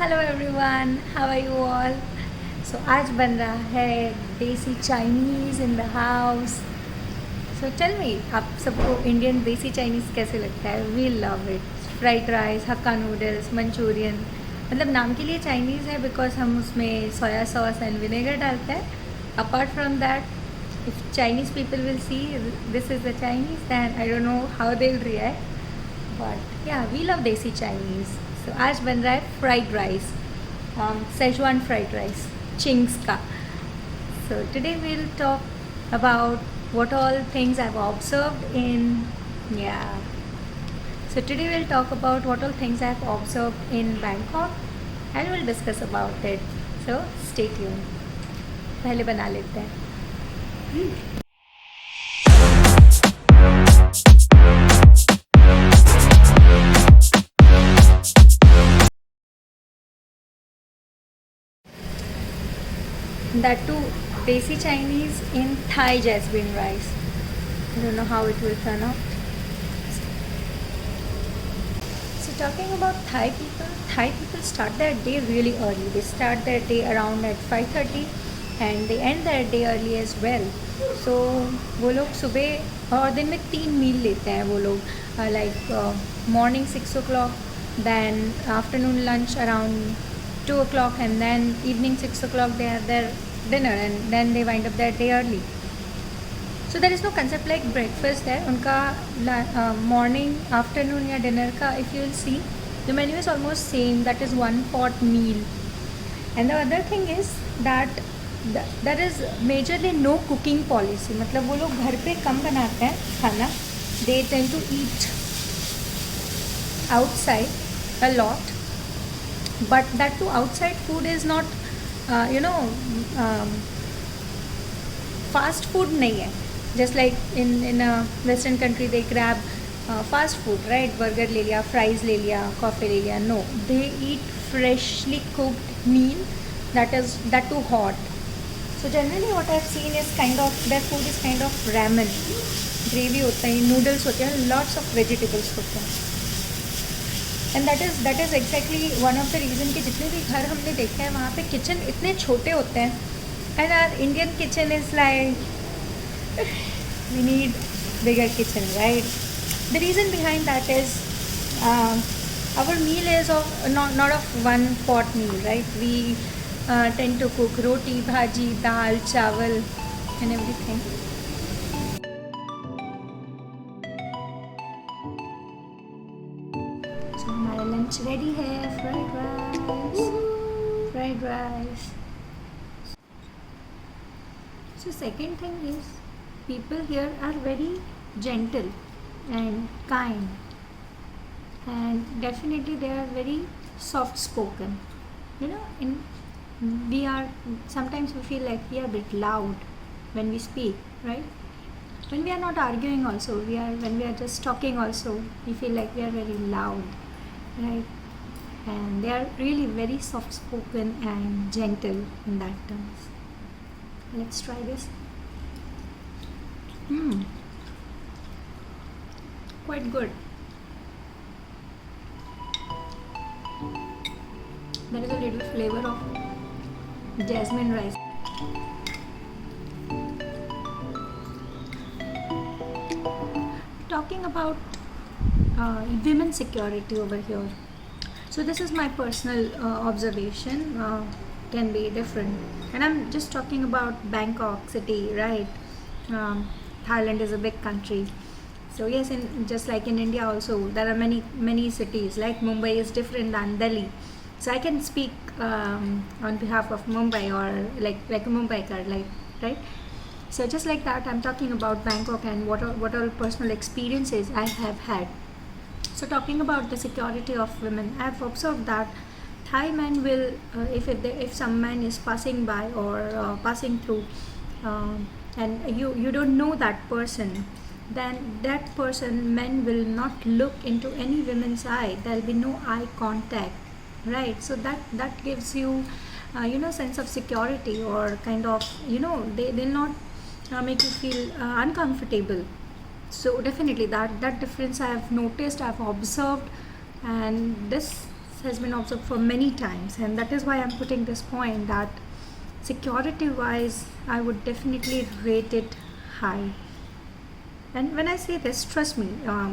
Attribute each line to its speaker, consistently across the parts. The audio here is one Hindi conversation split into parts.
Speaker 1: Hello everyone, how are you all. So आज बन रहा है desi Chinese in the house. So tell me, आप सबको इंडियन देसी चाइनीज़ कैसे लगता है? We love it. Fried rice, hakka noodles, Manchurian. मतलब नाम के लिए चाइनीज़ है बिकॉज हम उसमें सोया सॉस एंड विनेगर डालते हैं। Apart from that, if Chinese people will see this is the Chinese, then I don't know how they will react, but yeah we love desi Chinese. So आज बन रहा है fried rice, Schezwan fried rice, Ching's का। So today we'll talk about what all things I've observed in, yeah, so today we'll talk about what all things I've observed in Bangkok and we'll discuss about it. So stay tuned. पहले बना लेते हैं। That too, desi Chinese in Thai jasmine rice. I don't know how it will turn out. So talking about Thai people start their day really early. They start their day around at 5:30 and they end their day early as well. So वो लोग सुबह और दिन में 3 मील लेते हैं वो लोग, like morning 6 o'clock, then afternoon lunch around 2 o'clock, and then evening 6 o'clock they have their dinner, and then they wind up their day early. So there is no concept like breakfast there. उनका morning, afternoon या dinner का, if you will see, the menu is almost same. That is one pot meal. And the other thing is that there is majorly no cooking policy. मतलब वो लोग घर पे कम बनाते हैं खाना. They tend to eat outside a lot, but that too outside food is not fast food नहीं है. Just like in a western country they grab fast food, right? Burger ले लिया, fries ले लिया, coffee ले लिया. No, they eat freshly cooked meal that too hot. So generally what I've seen is their food is kind of ramen. Gravy होता है, noodles होते हैं, lots of vegetables होते हैं. And that is exactly one of the reason कि जितने भी घर हमने देखे हैं वहाँ पे किचन इतने छोटे होते हैं. And our Indian kitchen is like we need bigger kitchen, right? The reason behind that is our meal is of not of one pot meal, right? We tend to cook roti, bhaji, dal, chawal and everything. हमारा लंच रेडी है. Fried rice. So second thing is, people here are very gentle and kind, and definitely they are very soft spoken. We are sometimes we feel like we are a bit loud when we speak, right? When we are not arguing also, when we are just talking also, we feel like we are very loud, right? And they are really very soft spoken and gentle in that terms. Let's try this. Quite good. There is a little flavor of jasmine rice. Talking about women security over here. So this is my personal observation. Can be different, and I'm just talking about Bangkok city, right? Thailand is a big country. So yes, just like in India also, there are many cities. Like Mumbai is different than Delhi. So I can speak on behalf of Mumbai, or like a Mumbaikar, like, right? So just like that, I'm talking about Bangkok and what all personal experiences I have had. So talking about the security of women, I've observed that Thai men will, if some man is passing by or passing through, and you don't know that person, then that person, men will not look into any woman's eye. There'll be no eye contact, right? So that gives you, sense of security, or kind of, they'll not make you feel uncomfortable. So definitely that difference I have noticed, I've observed, and this has been observed for many times, and that is why I'm putting this point that security wise I would definitely rate it high. And when I say this, trust me,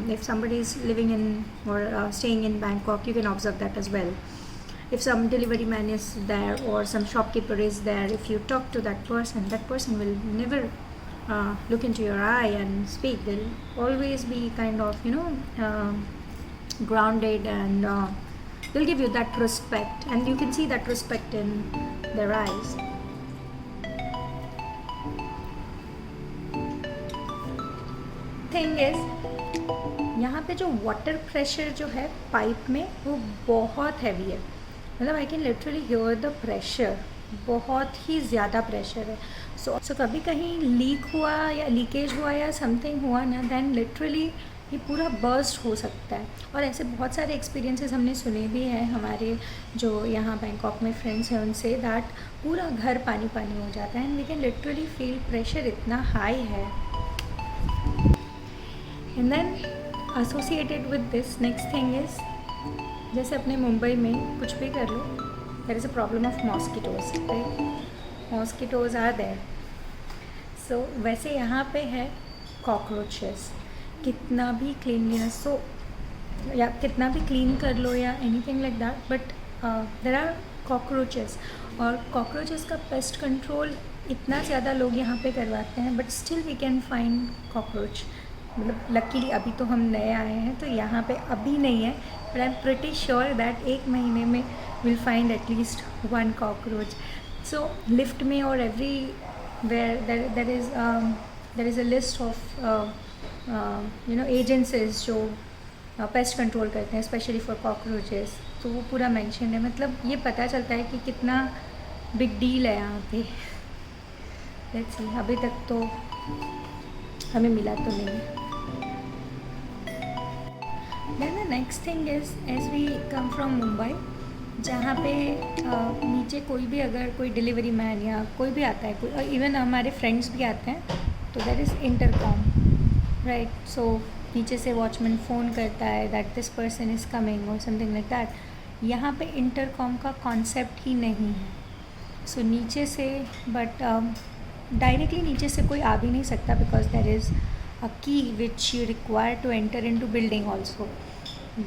Speaker 1: if somebody is living in or staying in Bangkok, you can observe that as well. If some delivery man is there or some shopkeeper is there, if you talk to that person will never look into your eye and speak. They'll always be kind of, grounded, and they'll give you that respect, and you can see that respect in their eyes. Thing is यहाँ पे जो वाटर प्रेशर जो है पाइप में वो बहुत हैवी है. मतलब I can literally here the pressure, बहुत ही ज़्यादा प्रेशर है. सो कभी कहीं लीक हुआ या लीकेज हुआ या समथिंग हुआ ना, देन लिटरली ये पूरा बर्स्ट हो सकता है. और ऐसे बहुत सारे एक्सपीरियंसेस हमने सुने भी हैं हमारे जो यहाँ बैंकॉक में फ्रेंड्स हैं उनसे, दैट पूरा घर पानी पानी हो जाता है, and we can literally feel pressure इतना हाई है. And then associated with this next thing is, जैसे अपने मुंबई में कुछ भी कर लो, there is a problem of mosquitoes, right? Mosquitoes are there. So वैसे यहाँ पे है कॉकरोचेस. कितना भी क्लीनलीनेस हो या कितना भी क्लीन कर लो या anything like that, but there are cockroaches. और कॉकरोचेस का पेस्ट कंट्रोल इतना ज़्यादा लोग यहाँ पे करवाते हैं, but still we can find cockroach. मतलब लकीली अभी तो हम नए आए हैं तो यहाँ पे अभी नहीं है, but I am pretty sure that एक महीने में will find at least one cockroach. So lift में और everywhere there is a list of agencies जो पेस्ट कंट्रोल करते हैं स्पेशली फॉर कॉकरोचेस. तो वो पूरा मेंशन है. मतलब ये पता चलता है कि कितना बिग डील है यहाँ पे. लेट्स सी, अभी तक तो हमें मिला तो नहीं है. Then the next thing is, as we come from Mumbai, जहाँ पे नीचे कोई भी अगर कोई डिलीवरी मैन या कोई भी आता है, कोई और इवन हमारे फ्रेंड्स भी आते हैं, तो देयर इज़ इंटरकॉम, राइट? सो नीचे से वॉचमैन फ़ोन करता है that this person is coming और समथिंग लाइक दैट. यहाँ पे इंटरकॉम का कॉन्सेप्ट ही नहीं है. सो नीचे से, बट डायरेक्टली नीचे से कोई आ भी नहीं सकता, because there is a key which you require to enter into building also.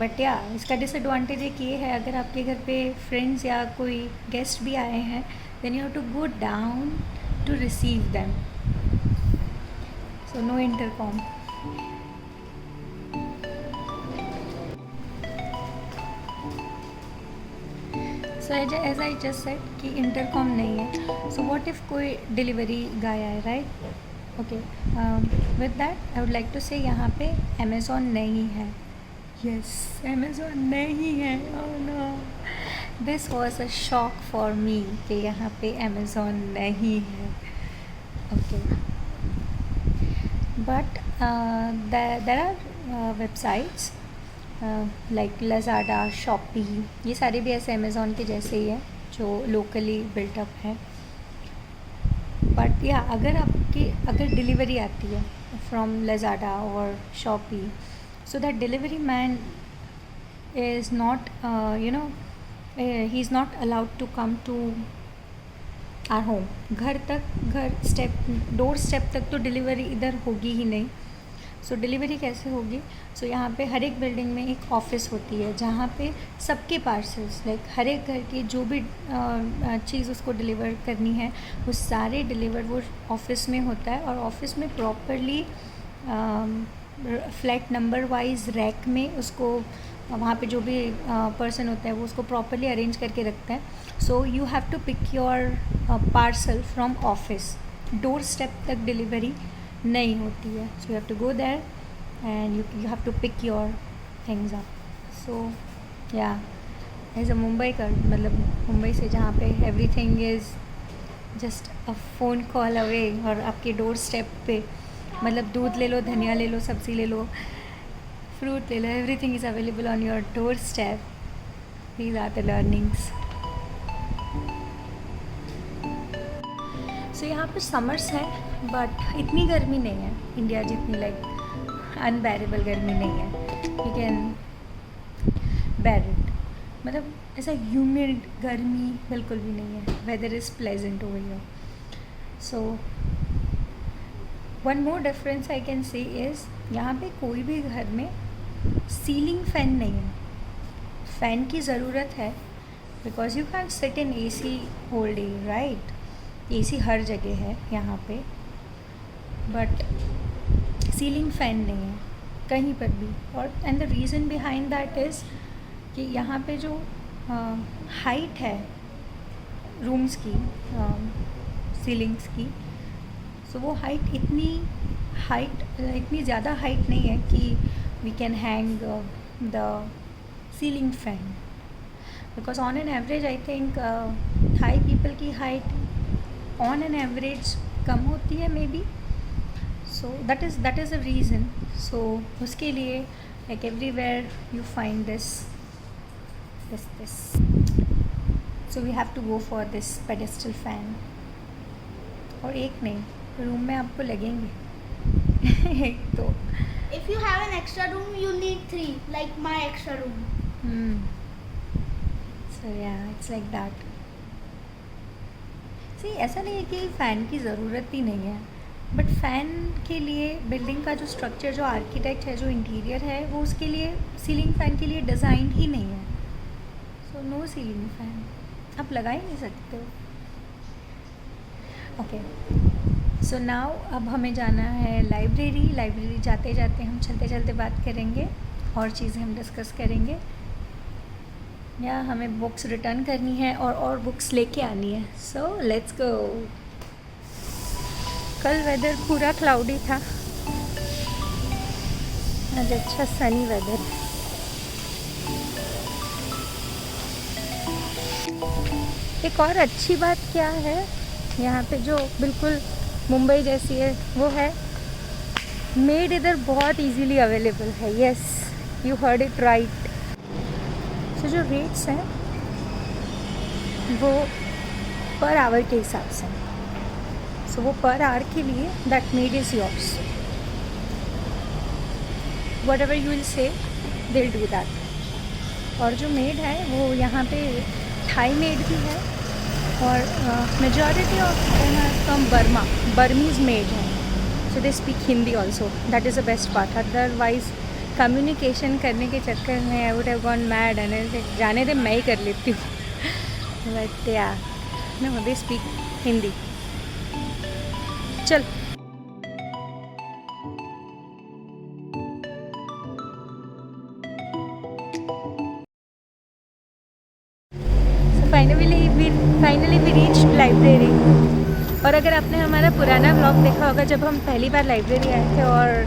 Speaker 1: But या इसका डिसएडवांटेज एक ये है, अगर आपके घर पे फ्रेंड्स या कोई गेस्ट भी आए हैं, then you have to go down to receive them. So no intercom. So as I just said कि इंटरकॉम नहीं है. सो व्हाट इफ़ कोई डिलीवरी गाय आए, right? Okay, with that I would like to say यहाँ पे अमेज़ॉन नहीं है. यस, अमेज़ॉन नहीं है. Oh no, this was a shock for me कि यहाँ पे अमेज़ॉन नहीं है. Okay, but there are websites like Lazada, Shopee, ये सारे भी ऐसे अमेज़ॉन के जैसे ही है जो लोकली बिल्टअप है. बट या अगर डिलीवरी आती है फ्रॉम लज़ाडा और Shopee, so that delivery man is not he is not allowed to come to our home. Doorstep तक तो डिलीवरी इधर होगी ही नहीं. सो डिलीवरी कैसे होगी? सो यहाँ पे हर एक बिल्डिंग में एक ऑफ़िस होती है जहाँ पे सबके पार्सल्स, लाइक हर एक घर की जो भी चीज़ उसको डिलीवर करनी है वो सारे डिलीवर वो ऑफ़िस में होता है. और ऑफ़िस में properly flat number wise rack में उसको वहाँ पे जो भी पर्सन होता है वो उसको प्रॉपरली अरेंज करके रखता है. So you have to pick your parcel from office. Doorstep तक डिलीवरी नहीं होती है. So you have to go there and you have to pick your things up. So yeah as अ मुंबई का, मतलब मुंबई से जहाँ पे everything is just a phone call away और आपके डोर स्टेप पे, मतलब दूध ले लो, धनिया ले लो, सब्ज़ी ले लो, फ्रूट ले लो, everything is available on your doorstep. These are the learnings. So यहाँ पे समर्स है बट इतनी गर्मी नहीं है इंडिया जितनी, लाइक अनबेरेबल गर्मी नहीं है. You can bear it. मतलब ऐसा ह्यूमिड गर्मी बिल्कुल भी नहीं है. Weather is pleasant over here. So one more difference I can say is यहाँ पे कोई भी घर में सीलिंग फ़ैन नहीं है. फ़ैन की ज़रूरत है because you can sit in AC whole day, right. AC हर जगह है यहाँ पे, बट सीलिंग फ़ैन नहीं है कहीं पर भी. और and the reason behind that is कि यहाँ पे जो हाइट है रूम्स की, सीलिंग्स की, सो वो हाइट इतनी ज़्यादा हाइट नहीं है कि we can hang the ceiling fan. Because on an average I think Thai people की हाइट ऑन एन एवरेज कम होती है maybe. So that is the reason. So उसके लिए like everywhere you find this. So we have to go for this pedestal fan. और एक नहीं, रूम में आपको लगेंगे एक तो.
Speaker 2: If you have an extra room, you need 3, like my extra room.
Speaker 1: So yeah, it's like that. See, ऐसा नहीं है कि फ़ैन की ज़रूरत ही नहीं है, बट फ़ैन के लिए बिल्डिंग का जो स्ट्रक्चर, जो आर्किटेक्ट है, जो इंटीरियर है, वो उसके लिए सीलिंग फ़ैन के लिए डिज़ाइन ही नहीं है. सो नो सीलिंग फ़ैन, आप लगा ही नहीं सकते हो. ओके, सो नाउ अब हमें जाना है लाइब्रेरी जाते जाते हम चलते चलते बात करेंगे, और चीज़ें हम डिस्कस करेंगे, या हमें बुक्स रिटर्न करनी है और बुक्स लेके आनी है. So let's go. कल वेदर पूरा क्लाउडी था, आज अच्छा सनी वेदर. एक और अच्छी बात क्या है यहाँ पे, जो बिल्कुल मुंबई जैसी है, वो है मेड इधर बहुत इजीली अवेलेबल है. Yes, you heard it right. So जो रेट्स हैं वो पर आवर के हिसाब से. सो वो पर आवर के लिए that made is yours. What ever you will say they will do that. और जो मेड है वो यहाँ पे थाई मेड भी है, और majority of them are from Burmese maid है. So they speak Hindi also. That is the best part. Otherwise communication करने के चक्कर में I would have gone mad and जाने दे मैं ही कर लेती हूँ. बट या नो, दे स्पीक हिंदी. चल, फाइनली वी रीच्ड लाइब्रेरी. और अगर आपने हमारा पुराना ब्लॉग देखा होगा, जब हम पहली बार लाइब्रेरी आए थे और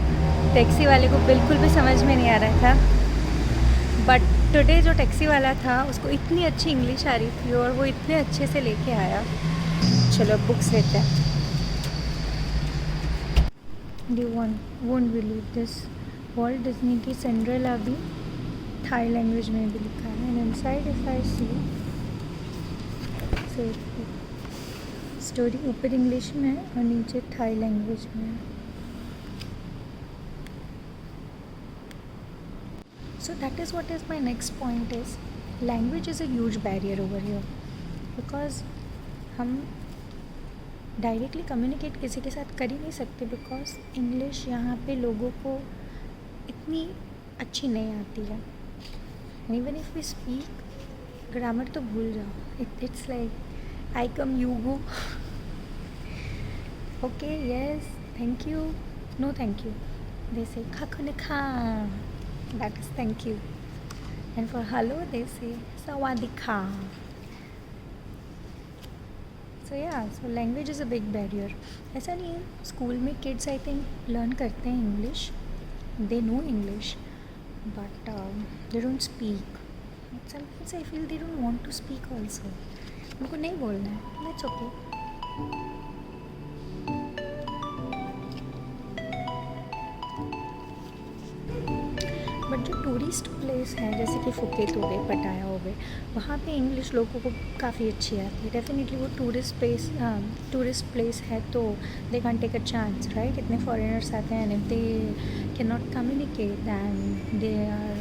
Speaker 1: टैक्सी वाले को बिल्कुल भी समझ में नहीं आ रहा था, बट टुडे जो टैक्सी वाला था उसको इतनी अच्छी इंग्लिश आ रही थी और वो इतने अच्छे से लेके आया. चलो बुक्स लेते हैं. You won't believe this. Walt Disney की सिंड्रेला भी थाई लैंग्वेज में भी लिखा है. And inside if I see story ऊपर इंग्लिश में है और नीचे थाई लैंग्वेज में है. So that is what is my next point is language is a huge barrier over here. Because हम डायरेक्टली कम्युनिकेट किसी के साथ कर ही नहीं सकते, बिकॉज इंग्लिश यहाँ पे लोगों को इतनी अच्छी नहीं आती है. Even if we speak, grammar तो भूल जाओ. It's like I come you go, okay yes thank you, no thank you. They say खा खुने खा, that is thank you. And for hello they say सवादिका. So yeah, so language is a big barrier. ऐसा नहीं है, स्कूल में किड्स आई थिंक लर्न करते हैं English, they know English, but they don't speak. Sometimes I feel they don't want to speak also. उनको नहीं बोलना है, that's okay. बट जो टूरिस्ट प्लेस हैं जैसे कि फुकेत हो गए, पटाया हो गए, वहाँ पे इंग्लिश लोगों को काफ़ी अच्छी आती है. डेफिनेटली वो टूरिस्ट प्लेस है तो they can take a chance, right. इतने फॉरेनर्स आते हैं, and if they can not communicate then they are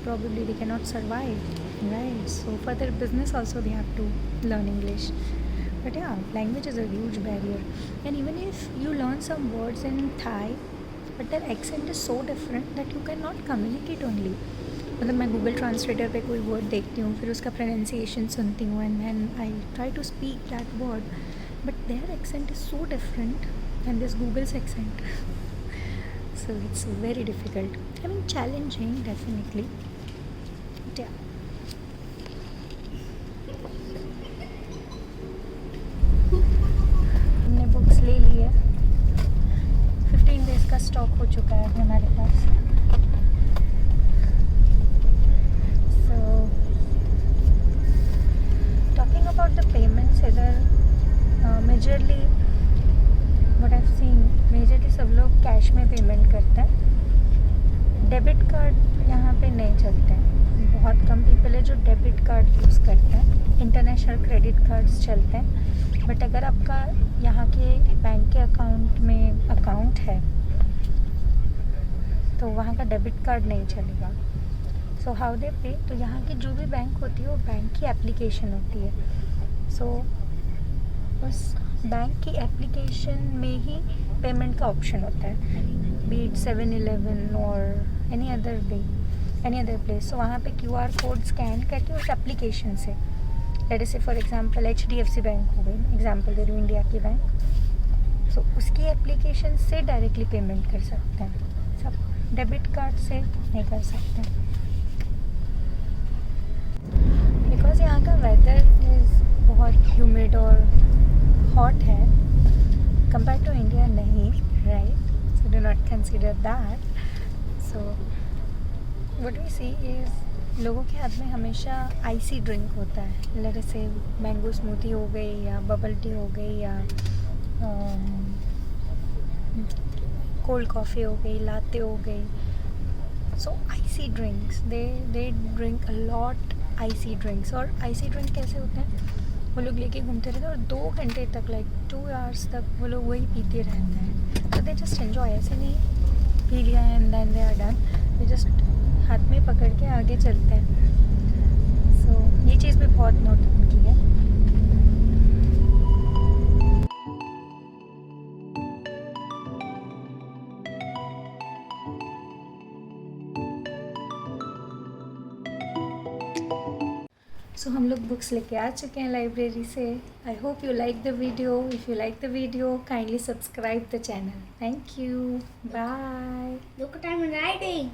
Speaker 1: probably they cannot survive. Right. So for their business also they have to learn English. But yeah, language is a huge barrier. And even if you learn some words in Thai, but their accent is so different that you cannot communicate only. मतलब मैं गूगल ट्रांसलेटर पे कोई वर्ड देखती हूँ, फिर उसका प्रोनाउंसिएशन सुनती हूँ, and then I try to speak that word, but their accent is so different than this Google's accent. So it's very difficult. I mean, challenging definitely. But yeah. हमने बुक्स ले ली है. 15 डेज का स्टॉक हो चुका है हमारे पास. So talking about the payments, either majorly what I've seen, majorly सब लोग कैश में पेमेंट करते हैं. डेबिट कार्ड यहाँ पे नहीं चलते हैं. बहुत कम पीपल है जो डेबिट कार्ड यूज़ करते हैं. इंटरनेशनल क्रेडिट कार्ड्स चलते हैं. बट अगर आपका यहाँ के बैंक के अकाउंट में अकाउंट है तो वहाँ का डेबिट कार्ड नहीं चलेगा. सो हाउ दे पे, तो यहाँ की जो भी बैंक होती है वो बैंक की एप्लीकेशन होती है. सो उस बैंक की एप्लीकेशन में ही पेमेंट का ऑप्शन होता है, बीट 7-Eleven और एनी अदर प्लेस. सो वहाँ पे QR कोड स्कैन करके उस एप्लीकेशन से, लेट से फॉर एग्जांपल HDFC बैंक हो गई, एग्जांपल दे रही हूँ, इंडिया की बैंक. सो उसकी एप्लीकेशन से डायरेक्टली पेमेंट कर सकते हैं. सब डेबिट कार्ड से नहीं कर सकते बिकॉज यहाँ का वेदर इज़ बहुत ह्यूमिड और हॉट है कंपेयर टू इंडिया. नहीं, right? So do not consider that. So what we see is लोगों के हाथ में हमेशा आइसी ड्रिंक होता है. लेट से मैंगो स्मूथी हो गई या बबल टी हो गई या कोल्ड कॉफ़ी हो गई, लाते हो गई. So icy drinks, they drink a lot icy drinks. और आइसी ड्रिंक कैसे होते हैं, वो लोग लेके घूमते रहते हैं और 2 घंटे तक, लाइक 2 hours तक वो लोग वही पीते रहते हैं. तो दे जस्ट एन्जॉय. ऐसे नहीं पी लिया and then they are done. They just हाथ में पकड़ के आगे चलते हैं. सो ये चीज़ भी बहुत नोट की है. सो हम लोग बुक्स लेके आ चुके हैं लाइब्रेरी से. I hope you like the video. If you like the video, kindly subscribe the channel. Thank you. Bye.
Speaker 2: Look at time in writing.